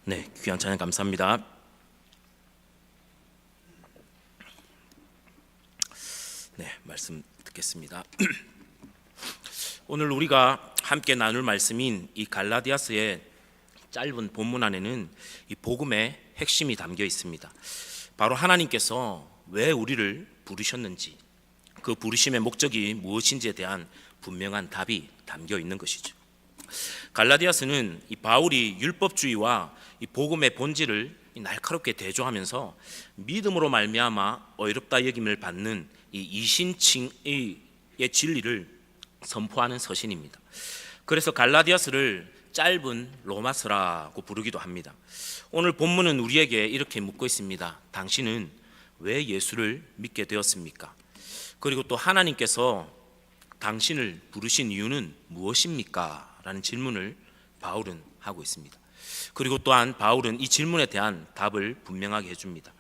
네, 귀한 찬양 감사합니다. 네, 말씀 듣겠습니다. 오늘 우리가 함께 나눌 말씀인 이 갈라디아서의 짧은 본문 안에는 이 복음의 핵심이 담겨 있습니다. 바로 하나님께서 왜 우리를 부르셨는지, 그 부르심의 목적이 무엇인지에 대한 분명한 답이 담겨 있는 것이죠. 갈라디아서는 이 바울이 율법주의와 이 복음의 본질을 날카롭게 대조하면서 믿음으로 말미암아 어렵다 여김을 받는 이 이신칭의 진리를 선포하는 서신입니다. 그래서 갈라디아서를 짧은 로마서라고 부르기도 합니다. 오늘 본문은 우리에게 이렇게 묻고 있습니다. 당신은 왜 예수를 믿게 되었습니까? 그리고 또 하나님께서 당신을 부르신 이유는 무엇입니까? 라는 질문을 바울은 하고 있습니다. 그리고 또한 바울은 이 질문에 대한 답을 분명하게 해줍니다.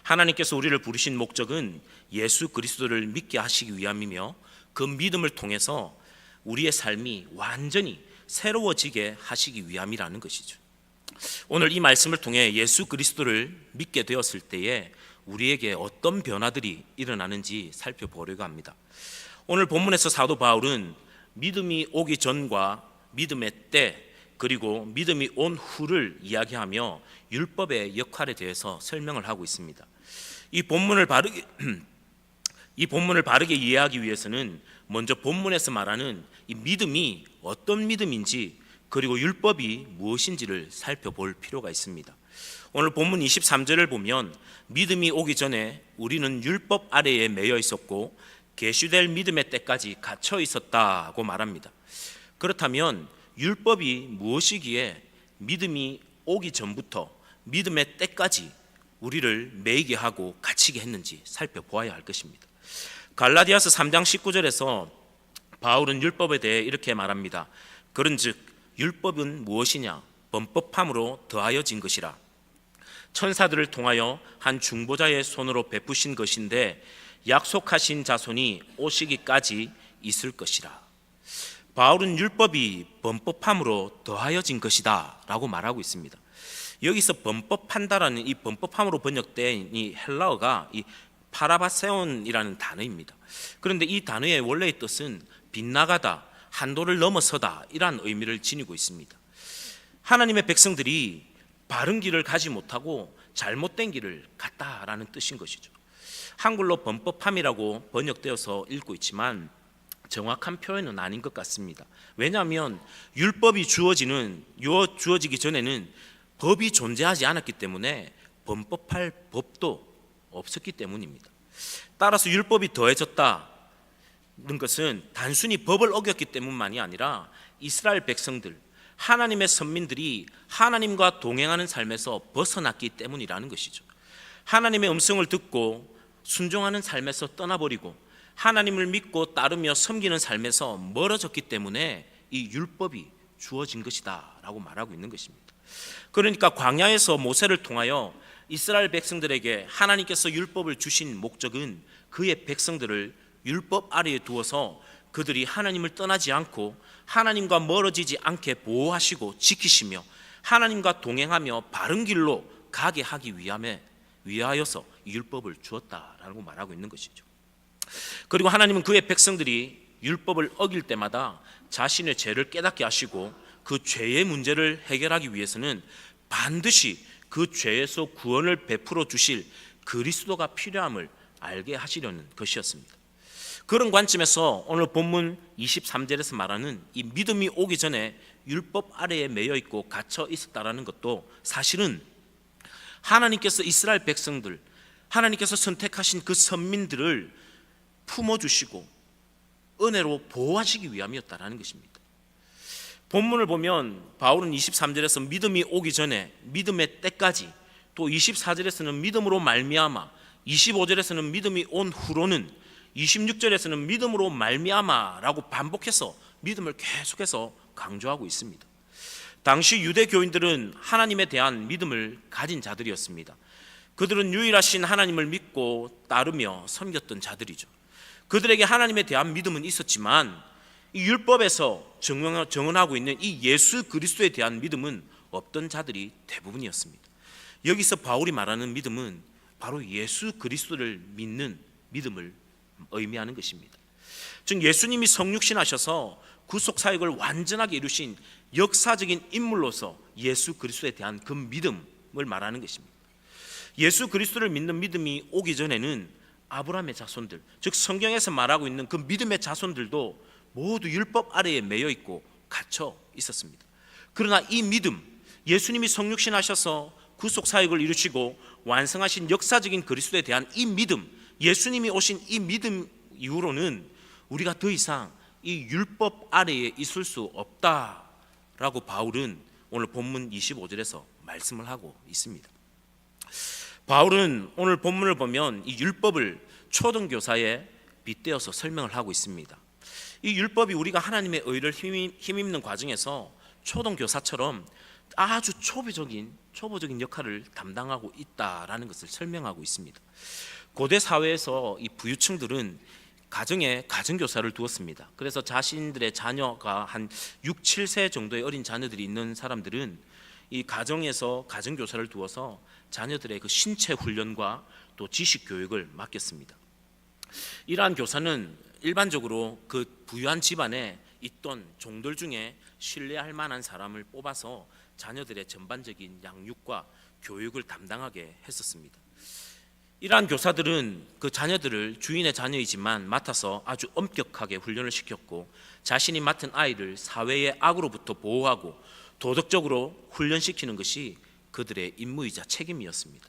하나님께서 우리를 부르신 목적은 예수 그리스도를 믿게 하시기 위함이며 그 믿음을 통해서 우리의 삶이 완전히 새로워지게 하시기 위함이라는 것이죠. 오늘 이 말씀을 통해 예수 그리스도를 믿게 되었을 때에 우리에게 어떤 변화들이 일어나는지 살펴보려고 합니다. 오늘 본문에서 사도 바울은 믿음이 오기 전과 믿음의 때, 그리고 믿음이 온 후를 이야기하며 율법의 역할에 대해서 설명을 하고 있습니다. 이 본문을 바르게 이해하기 위해서는 먼저 본문에서 말하는 이 믿음이 어떤 믿음인지, 그리고 율법이 무엇인지를 살펴볼 필요가 있습니다. 오늘 본문 23절을 보면 믿음이 오기 전에 우리는 율법 아래에 매여 있었고 계시될 믿음의 때까지 갇혀 있었다고 말합니다. 그렇다면 율법이 무엇이기에 믿음이 오기 전부터 믿음의 때까지 우리를 매이게 하고 갇히게 했는지 살펴보아야 할 것입니다. 갈라디아서 3장 19절에서 바울은 율법에 대해 이렇게 말합니다. 그런즉 율법은 무엇이냐? 범법함으로 더하여진 것이라. 천사들을 통하여 한 중보자의 손으로 베푸신 것인데 약속하신 자손이 오시기까지 있을 것이라. 바울은 율법이 범법함으로 더하여진 것이다 라고 말하고 있습니다. 여기서 범법한다라는 이 범법함으로 번역된 이 헬라어가 이 파라바세온이라는 단어입니다. 그런데 이 단어의 원래의 뜻은 빗나가다, 한도를 넘어서다 이란 의미를 지니고 있습니다. 하나님의 백성들이 바른 길을 가지 못하고 잘못된 길을 갔다라는 뜻인 것이죠. 한글로 범법함이라고 번역되어서 읽고 있지만 정확한 표현은 아닌 것 같습니다. 왜냐하면 율법이 주어지기 전에는 법이 존재하지 않았기 때문에 범법할 법도 없었기 때문입니다. 따라서 율법이 더해졌다는 것은 단순히 법을 어겼기 때문만이 아니라 이스라엘 백성들, 하나님의 선민들이 하나님과 동행하는 삶에서 벗어났기 때문이라는 것이죠. 하나님의 음성을 듣고 순종하는 삶에서 떠나버리고 하나님을 믿고 따르며 섬기는 삶에서 멀어졌기 때문에 이 율법이 주어진 것이다 라고 말하고 있는 것입니다. 그러니까 광야에서 모세를 통하여 이스라엘 백성들에게 하나님께서 율법을 주신 목적은 그의 백성들을 율법 아래에 두어서 그들이 하나님을 떠나지 않고 하나님과 멀어지지 않게 보호하시고 지키시며 하나님과 동행하며 바른 길로 가게 하기 위하여서 율법을 주었다라고 말하고 있는 것이죠. 그리고 하나님은 그의 백성들이 율법을 어길 때마다 자신의 죄를 깨닫게 하시고 그 죄의 문제를 해결하기 위해서는 반드시 그 죄에서 구원을 베풀어 주실 그리스도가 필요함을 알게 하시려는 것이었습니다. 그런 관점에서 오늘 본문 23절에서 말하는 이 믿음이 오기 전에 율법 아래에 매여 있고 갇혀 있었다라는 것도 사실은 하나님께서 이스라엘 백성들, 하나님께서 선택하신 그 선민들을 품어주시고 은혜로 보호하시기 위함이었다라는 것입니다. 본문을 보면 바울은 23절에서 믿음이 오기 전에 믿음의 때까지, 또 24절에서는 믿음으로 말미암아, 25절에서는 믿음이 온 후로는, 26절에서는 믿음으로 말미암아라고 반복해서 믿음을 계속해서 강조하고 있습니다. 당시 유대 교인들은 하나님에 대한 믿음을 가진 자들이었습니다. 그들은 유일하신 하나님을 믿고 따르며 섬겼던 자들이죠. 그들에게 하나님에 대한 믿음은 있었지만 이 율법에서 정언하고 있는 이 예수 그리스도에 대한 믿음은 없던 자들이 대부분이었습니다. 여기서 바울이 말하는 믿음은 바로 예수 그리스도를 믿는 믿음을 의미하는 것입니다. 즉 예수님이 성육신하셔서 구속 사역을 완전하게 이루신 역사적인 인물로서 예수 그리스도에 대한 그 믿음을 말하는 것입니다. 예수 그리스도를 믿는 믿음이 오기 전에는 아브라함의 자손들, 즉 성경에서 말하고 있는 그 믿음의 자손들도 모두 율법 아래에 매여 있고 갇혀 있었습니다. 그러나 이 믿음, 예수님이 성육신하셔서 구속 사역을 이루시고 완성하신 역사적인 그리스도에 대한 이 믿음, 예수님이 오신 이 믿음 이후로는 우리가 더 이상 이 율법 아래에 있을 수 없다라고 바울은 오늘 본문 25절에서 말씀을 하고 있습니다. 바울은 오늘 본문을 보면 이 율법을 초등교사에 빗대어서 설명을 하고 있습니다. 이 율법이 우리가 하나님의 의를 힘입는 과정에서 초등교사처럼 아주 초보적인 역할을 담당하고 있다라는 것을 설명하고 있습니다. 고대 사회에서 이 부유층들은 가정에 가정교사를 두었습니다. 그래서 자신들의 자녀가 한 6, 7세 정도의 어린 자녀들이 있는 사람들은 이 가정에서 가정교사를 두어서 자녀들의 그 신체 훈련과 또 지식 교육을 맡겼습니다. 이러한 교사는 일반적으로 그 부유한 집안에 있던 종들 중에 신뢰할 만한 사람을 뽑아서 자녀들의 전반적인 양육과 교육을 담당하게 했었습니다. 이러한 교사들은 그 자녀들을 주인의 자녀이지만 맡아서 아주 엄격하게 훈련을 시켰고 자신이 맡은 아이를 사회의 악으로부터 보호하고 도덕적으로 훈련시키는 것이 그들의 임무이자 책임이었습니다.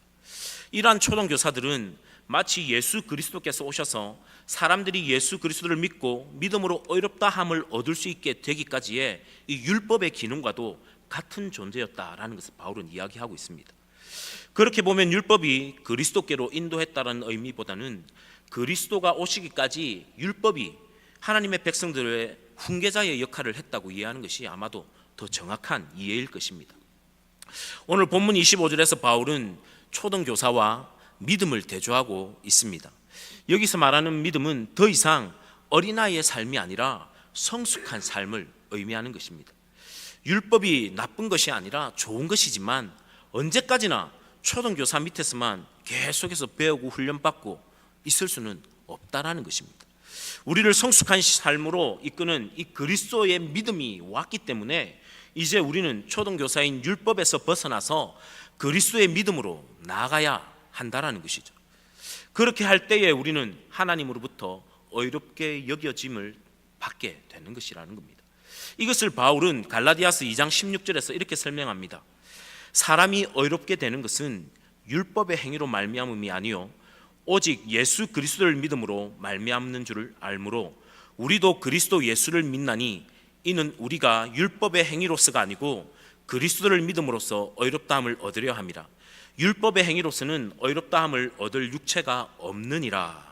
이러한 초등교사들은 마치 예수 그리스도께서 오셔서 사람들이 예수 그리스도를 믿고 믿음으로 의롭다함을 얻을 수 있게 되기까지의 이 율법의 기능과도 같은 존재였다라는 것을 바울은 이야기하고 있습니다. 그렇게 보면 율법이 그리스도께로 인도했다는 의미보다는 그리스도가 오시기까지 율법이 하나님의 백성들의 훈계자의 역할을 했다고 이해하는 것이 아마도 더 정확한 이해일 것입니다. 오늘 본문 25절에서 바울은 초등교사와 믿음을 대조하고 있습니다. 여기서 말하는 믿음은 더 이상 어린아이의 삶이 아니라 성숙한 삶을 의미하는 것입니다. 율법이 나쁜 것이 아니라 좋은 것이지만 언제까지나 초등교사 밑에서만 계속해서 배우고 훈련받고 있을 수는 없다라는 것입니다. 우리를 성숙한 삶으로 이끄는 이 그리스도의 믿음이 왔기 때문에 이제 우리는 초등교사인 율법에서 벗어나서 그리스도의 믿음으로 나아가야 한다라는 것이죠. 그렇게 할 때에 우리는 하나님으로부터 의롭게 여겨짐을 받게 되는 것이라는 겁니다. 이것을 바울은 갈라디아서 2장 16절에서 이렇게 설명합니다. 사람이 의롭게 되는 것은 율법의 행위로 말미암음이 아니요 오직 예수 그리스도를 믿음으로 말미암는 줄을 알므로 우리도 그리스도 예수를 믿나니 이는 우리가 율법의 행위로서가 아니고 그리스도를 믿음으로써 의롭다함을 얻으려 함이라. 율법의 행위로서는 의롭다함을 얻을 육체가 없느니라.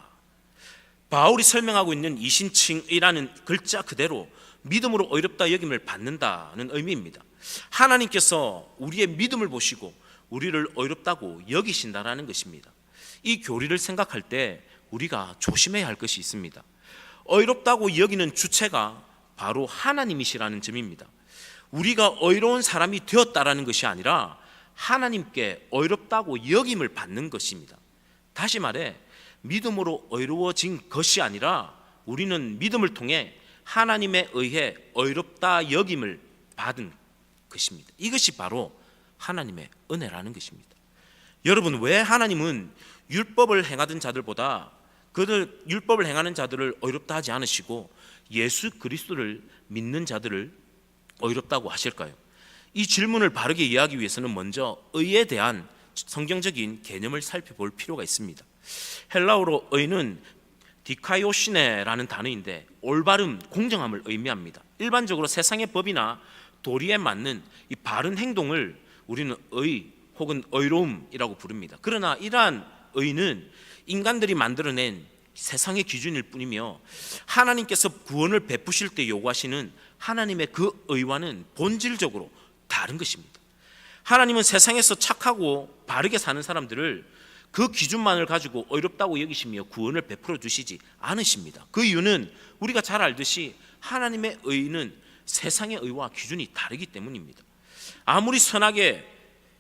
바울이 설명하고 있는 이신칭이라는 글자 그대로 믿음으로 의롭다 여김을 받는다는 의미입니다. 하나님께서 우리의 믿음을 보시고 우리를 의롭다고 여기신다라는 것입니다. 이 교리를 생각할 때 우리가 조심해야 할 것이 있습니다. 의롭다고 여기는 주체가 바로 하나님이시라는 점입니다. 우리가 의로운 사람이 되었다라는 것이 아니라 하나님께 의롭다고 여김을 받는 것입니다. 다시 말해 믿음으로 의로워진 것이 아니라 우리는 믿음을 통해 하나님에 의해 의롭다 여김을 받은 것입니다. 이것이 바로 하나님의 은혜라는 것입니다. 여러분, 왜 하나님은 율법을 행하던 자들보다 율법을 행하는 자들을 의롭다 하지 않으시고 예수 그리스도를 믿는 자들을 의롭다고 하실까요? 이 질문을 바르게 이해하기 위해서는 먼저 의에 대한 성경적인 개념을 살펴볼 필요가 있습니다. 헬라어로 의는 디카이오시네라는 단어인데 올바름, 공정함을 의미합니다. 일반적으로 세상의 법이나 도리에 맞는 이 바른 행동을 우리는 의 혹은 의로움이라고 부릅니다. 그러나 이러한 의는 인간들이 만들어낸 세상의 기준일 뿐이며 하나님께서 구원을 베푸실 때 요구하시는 하나님의 그 의와는 본질적으로 다른 것입니다. 하나님은 세상에서 착하고 바르게 사는 사람들을 그 기준만을 가지고 어렵다고 여기시며 구원을 베풀어 주시지 않으십니다. 그 이유는 우리가 잘 알듯이 하나님의 의는 세상의 의와 기준이 다르기 때문입니다. 아무리 선하게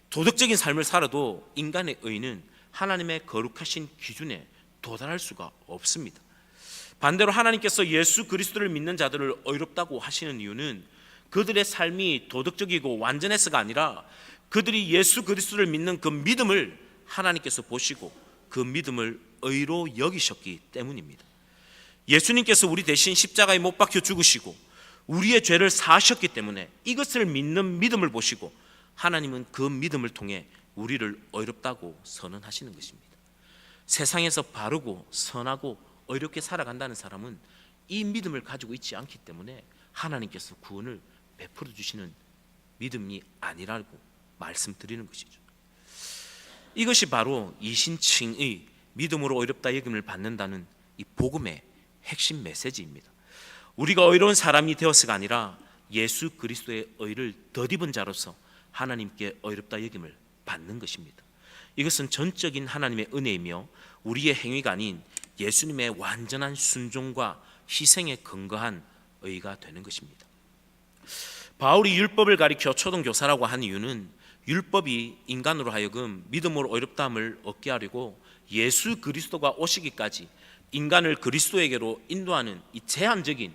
도덕적인 삶을 살아도 인간의 의는 하나님의 거룩하신 기준에 도달할 수가 없습니다. 반대로 하나님께서 예수 그리스도를 믿는 자들을 의롭다고 하시는 이유는 그들의 삶이 도덕적이고 완전해서가 아니라 그들이 예수 그리스도를 믿는 그 믿음을 하나님께서 보시고 그 믿음을 의로 여기셨기 때문입니다. 예수님께서 우리 대신 십자가에 못 박혀 죽으시고 우리의 죄를 사하셨기 때문에 이것을 믿는 믿음을 보시고 하나님은 그 믿음을 통해 우리를 의롭다고 선언하시는 것입니다. 세상에서 바르고 선하고 의롭게 살아간다는 사람은 이 믿음을 가지고 있지 않기 때문에 하나님께서 구원을 베풀어 주시는 믿음이 아니라고 말씀드리는 것이죠. 이것이 바로 이신칭의 믿음으로 의롭다 여김을 받는다는 이 복음의 핵심 메시지입니다. 우리가 의로운 사람이 되어서가 아니라 예수 그리스도의 의를 덧입은 자로서 하나님께 의롭다 여김을 받는 것입니다. 이것은 전적인 하나님의 은혜이며 우리의 행위가 아닌 예수님의 완전한 순종과 희생에 근거한 의가 되는 것입니다. 바울이 율법을 가리켜 초등교사라고 한 이유는 율법이 인간으로 하여금 믿음으로 의롭다함을 얻게 하려고 예수 그리스도가 오시기까지 인간을 그리스도에게로 인도하는 이 제한적인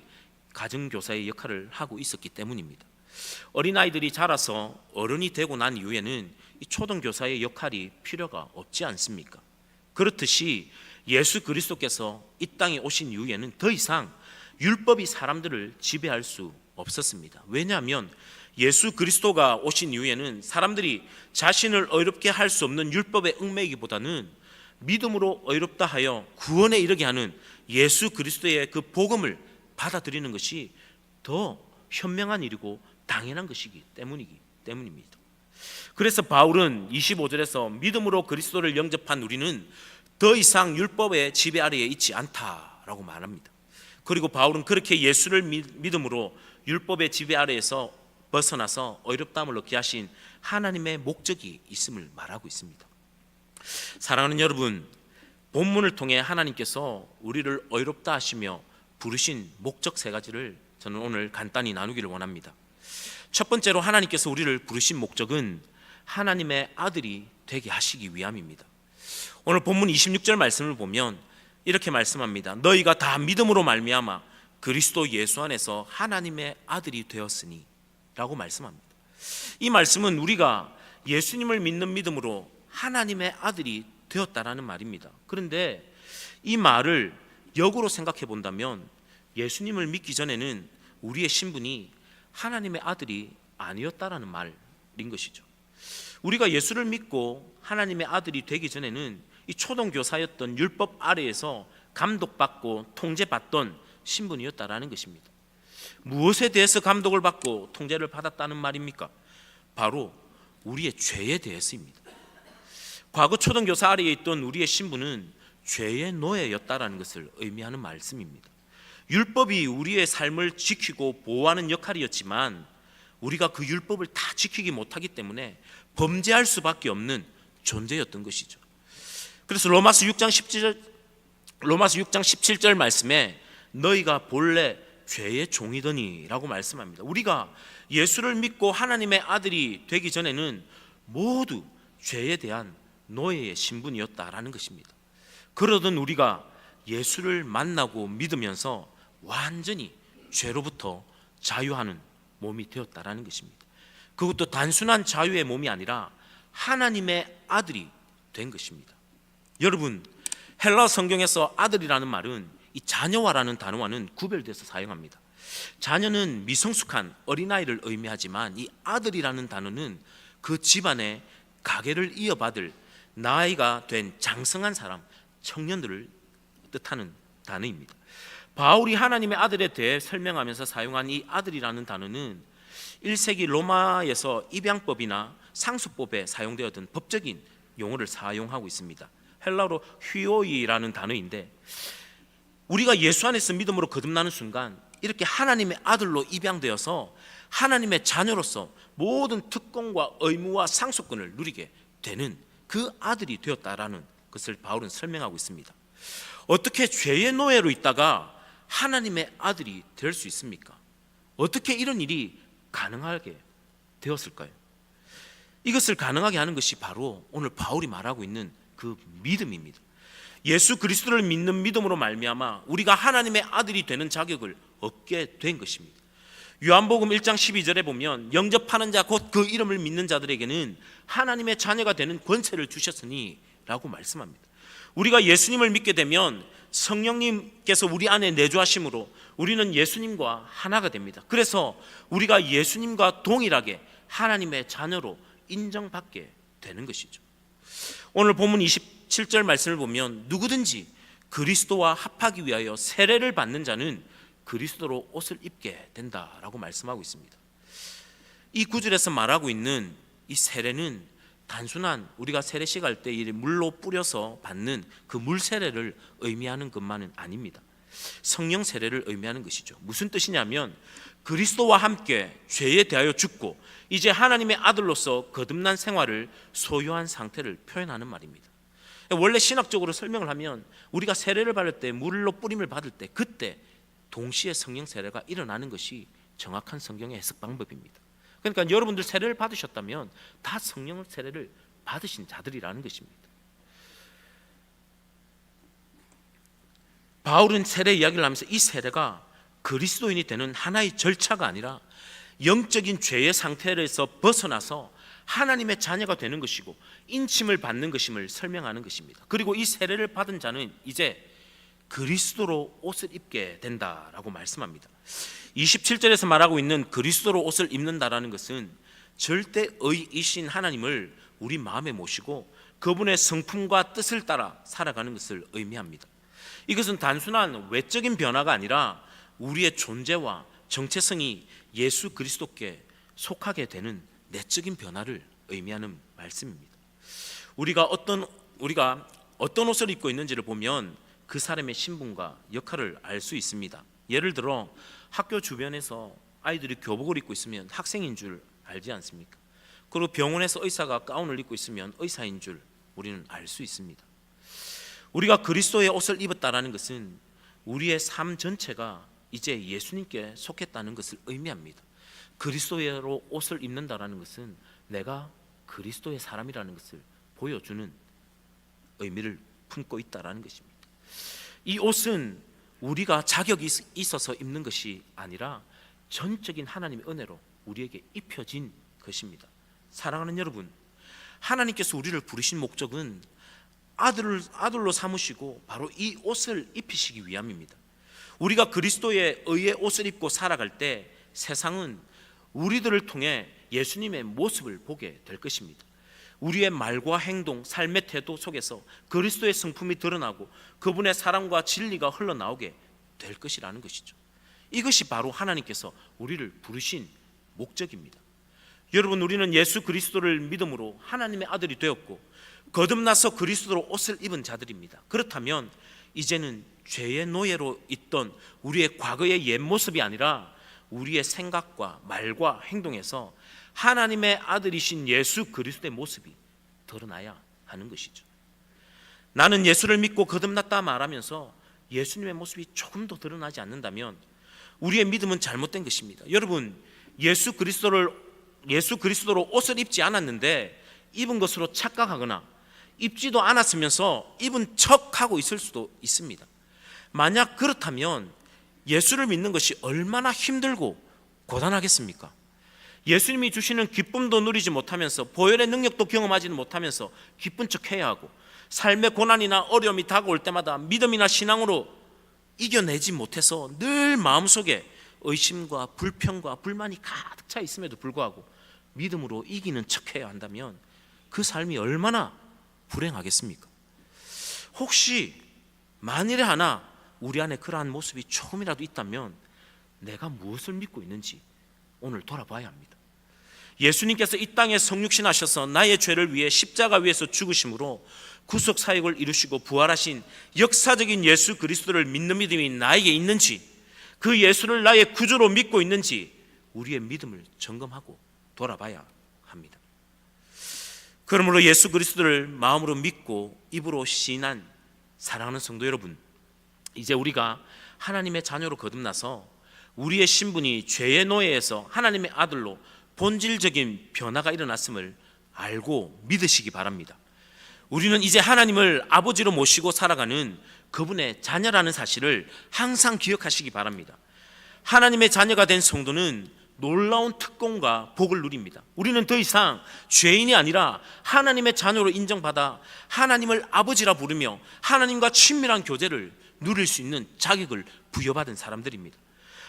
가정교사의 역할을 하고 있었기 때문입니다. 어린아이들이 자라서 어른이 되고 난 이후에는 이 초등교사의 역할이 필요가 없지 않습니까? 그렇듯이 예수 그리스도께서 이 땅에 오신 이후에는 더 이상 율법이 사람들을 지배할 수 없었습니다. 왜냐하면 예수 그리스도가 오신 이후에는 사람들이 자신을 의롭게 할 수 없는 율법에 얽매이기보다는 믿음으로 의롭다 하여 구원에 이르게 하는 예수 그리스도의 그 복음을 받아들이는 것이 더 현명한 일이고 당연한 것이기 때문입니다. 그래서 바울은 25절에서 믿음으로 그리스도를 영접한 우리는 더 이상 율법의 지배 아래에 있지 않다라고 말합니다. 그리고 바울은 그렇게 예수를 믿음으로 율법의 지배 아래에서 벗어나서 의롭다함을 얻게 하신 하나님의 목적이 있음을 말하고 있습니다. 사랑하는 여러분, 본문을 통해 하나님께서 우리를 의롭다 하시며 부르신 목적 세 가지를 저는 오늘 간단히 나누기를 원합니다. 첫 번째로 하나님께서 우리를 부르신 목적은 하나님의 아들이 되게 하시기 위함입니다. 오늘 본문 26절 말씀을 보면 이렇게 말씀합니다. 너희가 다 믿음으로 말미암아 그리스도 예수 안에서 하나님의 아들이 되었으니 라고 말씀합니다. 이 말씀은 우리가 예수님을 믿는 믿음으로 하나님의 아들이 되었다라는 말입니다. 그런데 이 말을 역으로 생각해 본다면 예수님을 믿기 전에는 우리의 신분이 하나님의 아들이 아니었다라는 말인 것이죠. 우리가 예수를 믿고 하나님의 아들이 되기 전에는 이 초등교사였던 율법 아래에서 감독받고 통제받던 신분이었다라는 것입니다. 무엇에 대해서 감독을 받고 통제를 받았다는 말입니까? 바로 우리의 죄에 대해서입니다. 과거 초등교사 아래에 있던 우리의 신분은 죄의 노예였다라는 것을 의미하는 말씀입니다. 율법이 우리의 삶을 지키고 보호하는 역할이었지만 우리가 그 율법을 다 지키지 못하기 때문에 범죄할 수밖에 없는 존재였던 것이죠. 그래서 로마서 6장 17절 말씀에 너희가 본래 죄의 종이더니 라고 말씀합니다. 우리가 예수를 믿고 하나님의 아들이 되기 전에는 모두 죄에 대한 노예의 신분이었다라는 것입니다. 그러던 우리가 예수를 만나고 믿으면서 완전히 죄로부터 자유하는 몸이 되었다라는 것입니다. 그것도 단순한 자유의 몸이 아니라 하나님의 아들이 된 것입니다. 여러분, 헬라 성경에서 아들이라는 말은 이 자녀와라는 단어와는 구별돼서 사용합니다. 자녀는 미성숙한 어린아이를 의미하지만 이 아들이라는 단어는 그 집안의 가계를 이어받을 나이가 된 장성한 사람, 청년들을 뜻하는 단어입니다. 바울이 하나님의 아들에 대해 설명하면서 사용한 이 아들이라는 단어는 1세기 로마에서 입양법이나 상수법에 사용되었던 법적인 용어를 사용하고 있습니다. 헬라어로 휘오이라는 단어인데 우리가 예수 안에서 믿음으로 거듭나는 순간 이렇게 하나님의 아들로 입양되어서 하나님의 자녀로서 모든 특권과 의무와 상속권을 누리게 되는 그 아들이 되었다라는 것을 바울은 설명하고 있습니다. 어떻게 죄의 노예로 있다가 하나님의 아들이 될 수 있습니까? 어떻게 이런 일이 가능하게 되었을까요? 이것을 가능하게 하는 것이 바로 오늘 바울이 말하고 있는 그 믿음입니다. 예수 그리스도를 믿는 믿음으로 말미암아 우리가 하나님의 아들이 되는 자격을 얻게 된 것입니다. 요한복음 1장 12절에 보면 영접하는 자 곧 그 이름을 믿는 자들에게는 하나님의 자녀가 되는 권세를 주셨으니 라고 말씀합니다. 우리가 예수님을 믿게 되면 성령님께서 우리 안에 내주하심으로 우리는 예수님과 하나가 됩니다. 그래서 우리가 예수님과 동일하게 하나님의 자녀로 인정받게 되는 것이죠. 오늘 본문 27절 말씀을 보면 누구든지 그리스도와 합하기 위하여 세례를 받는 자는 그리스도로 옷을 입게 된다라고 말씀하고 있습니다. 이 구절에서 말하고 있는 이 세례는 단순한 우리가 세례식 할 때 물로 뿌려서 받는 그 물 세례를 의미하는 것만은 아닙니다. 성령 세례를 의미하는 것이죠. 무슨 뜻이냐면 그리스도와 함께 죄에 대하여 죽고 이제 하나님의 아들로서 거듭난 생활을 소유한 상태를 표현하는 말입니다. 원래 신학적으로 설명을 하면 우리가 세례를 받을 때 물로 뿌림을 받을 때 그때 동시에 성령 세례가 일어나는 것이 정확한 성경의 해석 방법입니다. 그러니까 여러분들 세례를 받으셨다면 다 성령 세례를 받으신 자들이라는 것입니다. 바울은 세례 이야기를 하면서 이 세례가 그리스도인이 되는 하나의 절차가 아니라 영적인 죄의 상태에서 벗어나서 하나님의 자녀가 되는 것이고 인침을 받는 것임을 설명하는 것입니다. 그리고 이 세례를 받은 자는 이제 그리스도로 옷을 입게 된다라고 말씀합니다. 27절에서 말하고 있는 그리스도로 옷을 입는다라는 것은 절대의이신 하나님을 우리 마음에 모시고 그분의 성품과 뜻을 따라 살아가는 것을 의미합니다. 이것은 단순한 외적인 변화가 아니라 우리의 존재와 정체성이 예수 그리스도께 속하게 되는 내적인 변화를 의미하는 말씀입니다. 우리가 어떤 옷을 입고 있는지를 보면 그 사람의 신분과 역할을 알 수 있습니다. 예를 들어 학교 주변에서 아이들이 교복을 입고 있으면 학생인 줄 알지 않습니까? 그리고 병원에서 의사가 가운을 입고 있으면 의사인 줄 우리는 알 수 있습니다. 우리가 그리스도의 옷을 입었다라는 것은 우리의 삶 전체가 이제 예수님께 속했다는 것을 의미합니다. 그리스도로 옷을 입는다라는 것은 내가 그리스도의 사람이라는 것을 보여주는 의미를 품고 있다라는 것입니다. 이 옷은 우리가 자격이 있어서 입는 것이 아니라 전적인 하나님의 은혜로 우리에게 입혀진 것입니다. 사랑하는 여러분, 하나님께서 우리를 부르신 목적은 아들로 삼으시고 바로 이 옷을 입히시기 위함입니다. 우리가 그리스도의 의의 옷을 입고 살아갈 때 세상은 우리들을 통해 예수님의 모습을 보게 될 것입니다. 우리의 말과 행동, 삶의 태도 속에서 그리스도의 성품이 드러나고 그분의 사랑과 진리가 흘러나오게 될 것이라는 것이죠. 이것이 바로 하나님께서 우리를 부르신 목적입니다. 여러분, 우리는 예수 그리스도를 믿음으로 하나님의 아들이 되었고 거듭나서 그리스도로 옷을 입은 자들입니다. 그렇다면 이제는 죄의 노예로 있던 우리의 과거의 옛 모습이 아니라 우리의 생각과 말과 행동에서 하나님의 아들이신 예수 그리스도의 모습이 드러나야 하는 것이죠. 나는 예수를 믿고 거듭났다 말하면서 예수님의 모습이 조금 더 드러나지 않는다면 우리의 믿음은 잘못된 것입니다. 여러분, 예수 그리스도로 옷을 입지 않았는데 입은 것으로 착각하거나 입지도 않았으면서 입은 척하고 있을 수도 있습니다. 만약 그렇다면 예수를 믿는 것이 얼마나 힘들고 고단하겠습니까? 예수님이 주시는 기쁨도 누리지 못하면서 보혈의 능력도 경험하지는 못하면서 기쁜 척해야 하고 삶의 고난이나 어려움이 다가올 때마다 믿음이나 신앙으로 이겨내지 못해서 늘 마음속에 의심과 불평과 불만이 가득 차 있음에도 불구하고 믿음으로 이기는 척해야 한다면 그 삶이 얼마나 불행하겠습니까? 혹시 만일에 하나 우리 안에 그러한 모습이 조금이라도 있다면 내가 무엇을 믿고 있는지 오늘 돌아봐야 합니다. 예수님께서 이 땅에 성육신하셔서 나의 죄를 위해 십자가 위에서 죽으심으로 구속 사역을 이루시고 부활하신 역사적인 예수 그리스도를 믿는 믿음이 나에게 있는지, 그 예수를 나의 구주로 믿고 있는지 우리의 믿음을 점검하고 돌아봐야 합니다. 그러므로 예수 그리스도를 마음으로 믿고 입으로 시인한 사랑하는 성도 여러분, 이제 우리가 하나님의 자녀로 거듭나서 우리의 신분이 죄의 노예에서 하나님의 아들로 본질적인 변화가 일어났음을 알고 믿으시기 바랍니다. 우리는 이제 하나님을 아버지로 모시고 살아가는 그분의 자녀라는 사실을 항상 기억하시기 바랍니다. 하나님의 자녀가 된 성도는 놀라운 특권과 복을 누립니다. 우리는 더 이상 죄인이 아니라 하나님의 자녀로 인정받아 하나님을 아버지라 부르며 하나님과 친밀한 교제를 누릴 수 있는 자격을 부여받은 사람들입니다.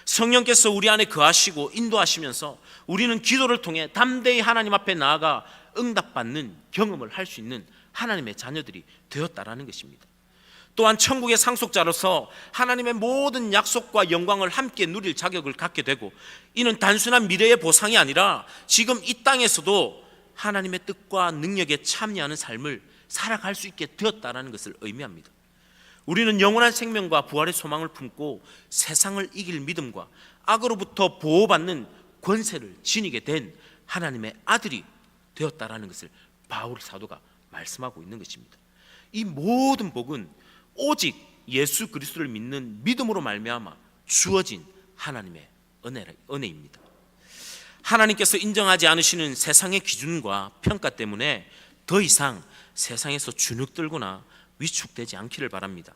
성령께서 우리 안에 거하시고 인도하시면서 우리는 기도를 통해 담대히 하나님 앞에 나아가 응답받는 경험을 할 수 있는 하나님의 자녀들이 되었다라는 것입니다. 또한 천국의 상속자로서 하나님의 모든 약속과 영광을 함께 누릴 자격을 갖게 되고, 이는 단순한 미래의 보상이 아니라 지금 이 땅에서도 하나님의 뜻과 능력에 참여하는 삶을 살아갈 수 있게 되었다는 것을 의미합니다. 우리는 영원한 생명과 부활의 소망을 품고 세상을 이길 믿음과 악으로부터 보호받는 권세를 지니게 된 하나님의 아들이 되었다는 것을 바울 사도가 말씀하고 있는 것입니다. 이 모든 복은 오직 예수 그리스도를 믿는 믿음으로 말미암아 주어진 하나님의 은혜입니다. 하나님께서 인정하지 않으시는 세상의 기준과 평가 때문에 더 이상 세상에서 주눅 들거나 위축되지 않기를 바랍니다.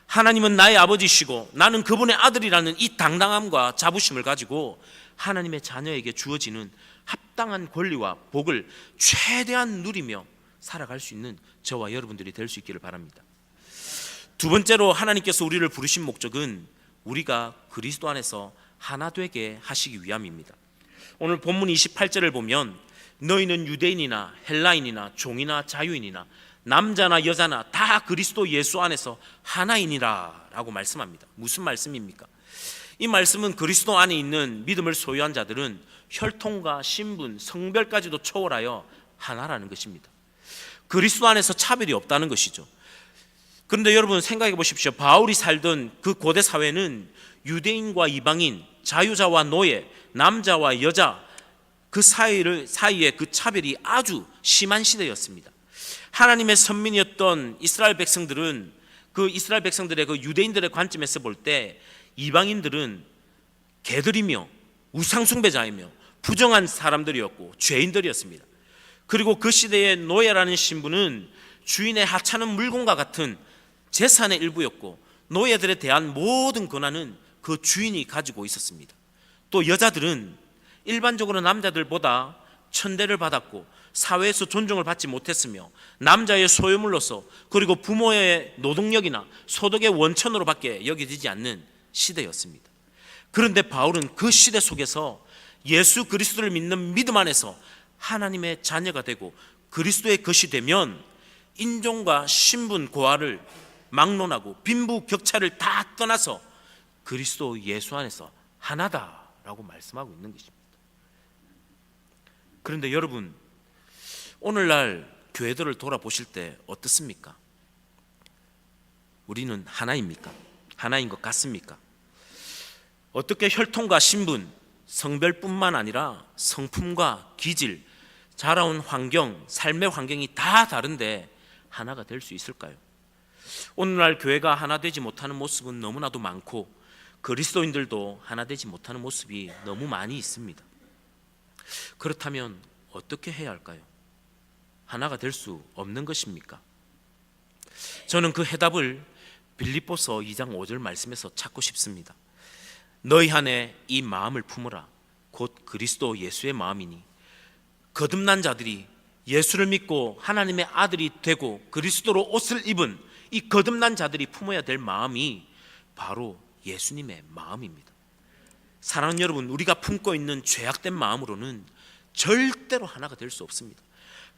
하나님은 나의 아버지시고 나는 그분의 아들이라는 이 당당함과 자부심을 가지고 하나님의 자녀에게 주어지는 합당한 권리와 복을 최대한 누리며 살아갈 수 있는 저와 여러분들이 될 수 있기를 바랍니다. 두 번째로 하나님께서 우리를 부르신 목적은 우리가 그리스도 안에서 하나 되게 하시기 위함입니다. 오늘 본문 28절을 보면 너희는 유대인이나 헬라인이나 종이나 자유인이나 남자나 여자나 다 그리스도 예수 안에서 하나이니라 라고 말씀합니다. 무슨 말씀입니까? 이 말씀은 그리스도 안에 있는 믿음을 소유한 자들은 혈통과 신분, 성별까지도 초월하여 하나라는 것입니다. 그리스도 안에서 차별이 없다는 것이죠. 그런데 여러분 생각해 보십시오. 바울이 살던 그 고대 사회는 유대인과 이방인, 자유자와 노예, 남자와 여자 그 사이에 그 차별이 아주 심한 시대였습니다. 하나님의 선민이었던 이스라엘 백성들은 그 이스라엘 백성들의 그 유대인들의 관점에서 볼 때 이방인들은 개들이며 우상숭배자이며 부정한 사람들이었고 죄인들이었습니다. 그리고 그 시대의 노예라는 신분은 주인의 하찮은 물건과 같은 재산의 일부였고 노예들에 대한 모든 권한은 그 주인이 가지고 있었습니다. 또 여자들은 일반적으로 남자들보다 천대를 받았고 사회에서 존중을 받지 못했으며 남자의 소유물로서 그리고 부모의 노동력이나 소득의 원천으로밖에 여겨지지 않는 시대였습니다. 그런데 바울은 그 시대 속에서 예수 그리스도를 믿는 믿음 안에서 하나님의 자녀가 되고 그리스도의 것이 되면 인종과 신분 고하를 막론하고 빈부격차를 다 떠나서 그리스도 예수 안에서 하나다라고 말씀하고 있는 것입니다. 그런데 여러분, 오늘날 교회들을 돌아보실 때 어떻습니까? 우리는 하나입니까? 하나인 것 같습니까? 어떻게 혈통과 신분, 성별뿐만 아니라 성품과 기질, 자라온 환경, 삶의 환경이 다 다른데 하나가 될 수 있을까요? 오늘날 교회가 하나 되지 못하는 모습은 너무나도 많고 그리스도인들도 하나 되지 못하는 모습이 너무 많이 있습니다. 그렇다면 어떻게 해야 할까요? 하나가 될 수 없는 것입니까? 저는 그 해답을 빌립보서 2장 5절 말씀에서 찾고 싶습니다. 너희 안에 이 마음을 품으라. 곧 그리스도 예수의 마음이니 거듭난 자들이 예수를 믿고 하나님의 아들이 되고 그리스도로 옷을 입은 이 거듭난 자들이 품어야 될 마음이 바로 예수님의 마음입니다. 사랑하는 여러분, 우리가 품고 있는 죄악된 마음으로는 절대로 하나가 될 수 없습니다.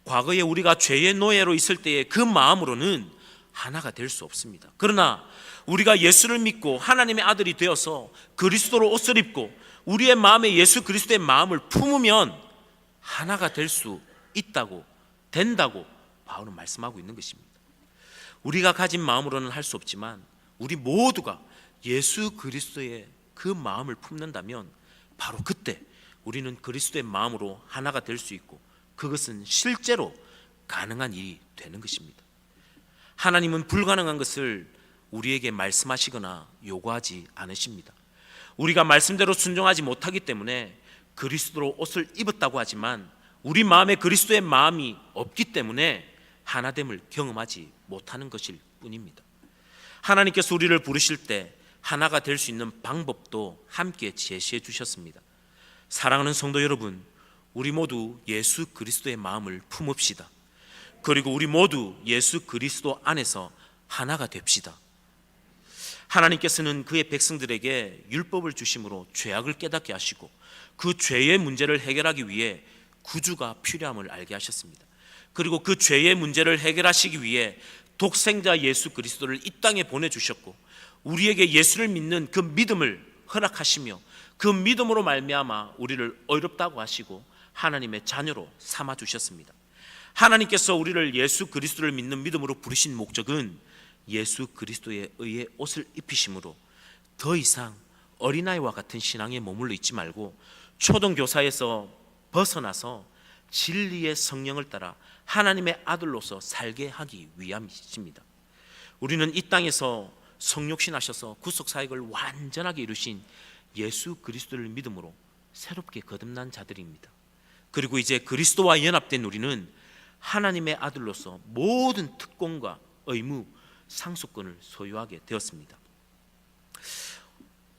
과거에 우리가 죄의 노예로 있을 때의 그 마음으로는 하나가 될 수 없습니다. 그러나 우리가 예수를 믿고 하나님의 아들이 되어서 그리스도로 옷을 입고 우리의 마음에 예수 그리스도의 마음을 품으면 하나가 될 수 있다고, 된다고 바울은 말씀하고 있는 것입니다. 우리가 가진 마음으로는 할 수 없지만 우리 모두가 예수 그리스도의 그 마음을 품는다면 바로 그때 우리는 그리스도의 마음으로 하나가 될 수 있고 그것은 실제로 가능한 일이 되는 것입니다. 하나님은 불가능한 것을 우리에게 말씀하시거나 요구하지 않으십니다. 우리가 말씀대로 순종하지 못하기 때문에 그리스도로 옷을 입었다고 하지만 우리 마음에 그리스도의 마음이 없기 때문에 하나됨을 경험하지 못하는 것일 뿐입니다. 하나님께서 우리를 부르실 때 하나가 될 수 있는 방법도 함께 제시해 주셨습니다. 사랑하는 성도 여러분, 우리 모두 예수 그리스도의 마음을 품읍시다. 그리고 우리 모두 예수 그리스도 안에서 하나가 됩시다. 하나님께서는 그의 백성들에게 율법을 주심으로 죄악을 깨닫게 하시고 그 죄의 문제를 해결하기 위해 구주가 필요함을 알게 하셨습니다. 그리고 그 죄의 문제를 해결하시기 위해 독생자 예수 그리스도를 이 땅에 보내주셨고 우리에게 예수를 믿는 그 믿음을 허락하시며 그 믿음으로 말미암아 우리를 의롭다고 하시고 하나님의 자녀로 삼아주셨습니다. 하나님께서 우리를 예수 그리스도를 믿는 믿음으로 부르신 목적은 예수 그리스도에 의해 옷을 입히심으로 더 이상 어린아이와 같은 신앙에 머물러 있지 말고 초등교사에서 벗어나서 진리의 성령을 따라 하나님의 아들로서 살게 하기 위함이십니다. 우리는 이 땅에서 성육신하셔서 구속사역을 완전하게 이루신 예수 그리스도를 믿음으로 새롭게 거듭난 자들입니다. 그리고 이제 그리스도와 연합된 우리는 하나님의 아들로서 모든 특권과 의무, 상속권을 소유하게 되었습니다.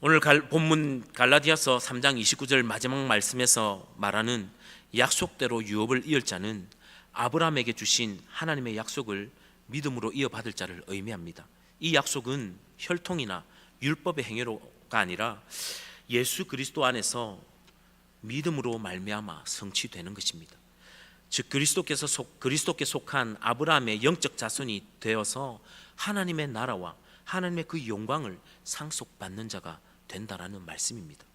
오늘 본문 갈라디아서 3장 29절 마지막 말씀에서 말하는 약속대로 유업을 이을 자는 아브라함에게 주신 하나님의 약속을 믿음으로 이어받을 자를 의미합니다. 이 약속은 혈통이나 율법의 행위로가 아니라 예수 그리스도 안에서 믿음으로 말미암아 성취되는 것입니다. 즉 그리스도께 속한 아브라함의 영적 자손이 되어서 하나님의 나라와 하나님의 그 영광을 상속받는 자가 된다라는 말씀입니다.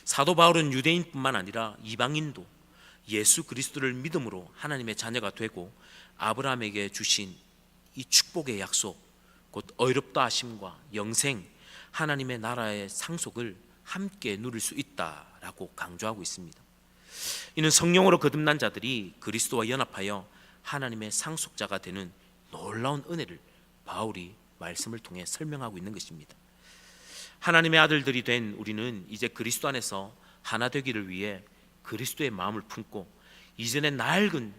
사도 바울은 유대인뿐만 아니라 이방인도 예수 그리스도를 믿음으로 하나님의 자녀가 되고 아브라함에게 주신 이 축복의 약속, 곧 의롭다 하심과 영생, 하나님의 나라의 상속을 함께 누릴 수 있다라고 강조하고 있습니다. 이는 성령으로 거듭난 자들이 그리스도와 연합하여 하나님의 상속자가 되는 놀라운 은혜를 바울이 말씀을 통해 설명하고 있는 것입니다. 하나님의 아들들이 된 우리는 이제 그리스도 안에서 하나 되기를 위해 그리스도의 마음을 품고 이전의 낡은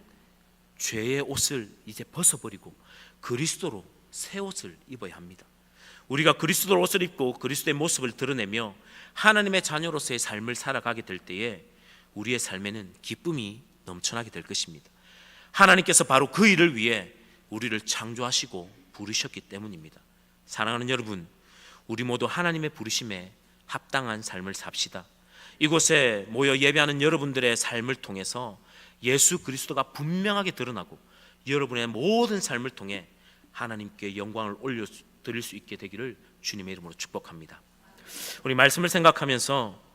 죄의 옷을 이제 벗어버리고 그리스도로 새 옷을 입어야 합니다. 우리가 그리스도로 옷을 입고 그리스도의 모습을 드러내며 하나님의 자녀로서의 삶을 살아가게 될 때에 우리의 삶에는 기쁨이 넘쳐나게 될 것입니다. 하나님께서 바로 그 일을 위해 우리를 창조하시고 부르셨기 때문입니다. 사랑하는 여러분, 우리 모두 하나님의 부르심에 합당한 삶을 삽시다. 이곳에 모여 예배하는 여러분들의 삶을 통해서 예수 그리스도가 분명하게 드러나고 여러분의 모든 삶을 통해 하나님께 영광을 올려드릴 수 있게 되기를 주님의 이름으로 축복합니다. 우리 말씀을 생각하면서